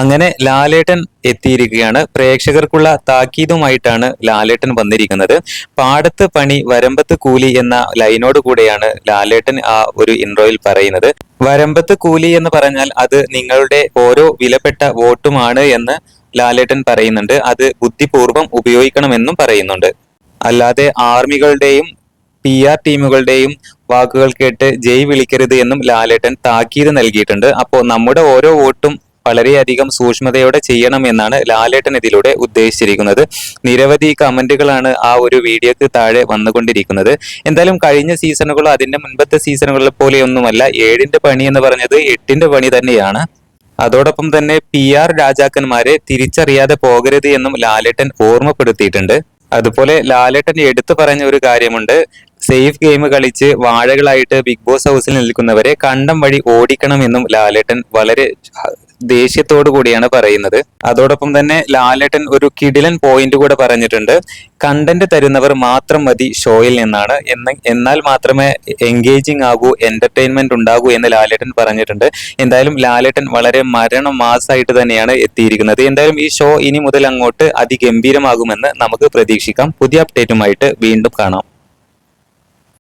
അങ്ങനെ ലാലേട്ടൻ എത്തിയിരിക്കുകയാണ്. പ്രേക്ഷകർക്കുള്ള താക്കീതുമായിട്ടാണ് ലാലേട്ടൻ വന്നിരിക്കുന്നത്. പാടത്ത് പണി വരമ്പത്ത് കൂലി എന്ന ലൈനോട് കൂടെയാണ് ലാലേട്ടൻ ആ ഒരു ഇൻട്രോയിൽ പറയുന്നത്. വരമ്പത്ത് കൂലി എന്ന് പറഞ്ഞാൽ അത് നിങ്ങളുടെ ഓരോ വിലപ്പെട്ട വോട്ടുമാണ് എന്ന് ലാലേട്ടൻ പറയുന്നുണ്ട്. അത് ബുദ്ധിപൂർവം ഉപയോഗിക്കണമെന്നും പറയുന്നുണ്ട്. അല്ലാതെ ആർമികളുടെയും PR ടീമുകളുടെയും വാക്കുകൾ കേട്ട് ജയ് വിളിക്കരുത് എന്നും ലാലേട്ടൻ താക്കീത് നൽകിയിട്ടുണ്ട്. അപ്പോൾ നമ്മുടെ ഓരോ വോട്ടും വളരെയധികം സൂക്ഷ്മതയോടെ ചെയ്യണമെന്നാണ് ലാലേട്ടൻ ഇതിലൂടെ ഉദ്ദേശിച്ചിരിക്കുന്നത്. നിരവധി കമന്റുകളാണ് ആ ഒരു വീഡിയോക്ക് താഴെ വന്നുകൊണ്ടിരിക്കുന്നത്. എന്തായാലും കഴിഞ്ഞ സീസണുകളോ അതിന്റെ മുൻപത്തെ സീസണുകളെ പോലെയൊന്നുമല്ല. 7ന്റെ പണി എന്ന് പറഞ്ഞത് 8ന്റെ പണി തന്നെയാണ്. അതോടൊപ്പം തന്നെ PR രാജാക്കന്മാരെ തിരിച്ചറിയാതെ പോകരുത് എന്നും ലാലേട്ടൻ ഓർമ്മപ്പെടുത്തിയിട്ടുണ്ട്. അതുപോലെ ലാലേട്ടൻ എടുത്തു പറഞ്ഞ ഒരു കാര്യമുണ്ട്. സേഫ് ഗെയിം കളിച്ച് വാഴകളായിട്ട് ബിഗ് ബോസ് ഹൗസിൽ നിൽക്കുന്നവരെ കണ്ടം വഴി ഓടിക്കണമെന്നും ലാലേട്ടൻ വളരെ ദേഷ്യത്തോടു കൂടിയാണ് പറയുന്നത്. അതോടൊപ്പം തന്നെ ലാലേട്ടൻ ഒരു കിടിലൻ പോയിന്റ് കൂടെ പറഞ്ഞിട്ടുണ്ട്. കണ്ടന്റ് തരുന്നവർ മാത്രം മതി ഷോയിൽ നിന്നാണ്. എന്നാൽ മാത്രമേ എൻഗേജിങ് ആകൂ, എന്റർടൈൻമെന്റ് ഉണ്ടാകൂ എന്ന് ലാലേട്ടൻ പറഞ്ഞിട്ടുണ്ട്. എന്തായാലും ലാലേട്ടൻ വളരെ മാസായിട്ട് തന്നെയാണ് എത്തിയിരിക്കുന്നത്. എന്തായാലും ഈ ഷോ ഇനി മുതൽ അങ്ങോട്ട് അതിഗംഭീരമാകുമെന്ന് നമുക്ക് പ്രതീക്ഷിക്കാം. പുതിയ അപ്ഡേറ്റുമായിട്ട് വീണ്ടും കാണാം.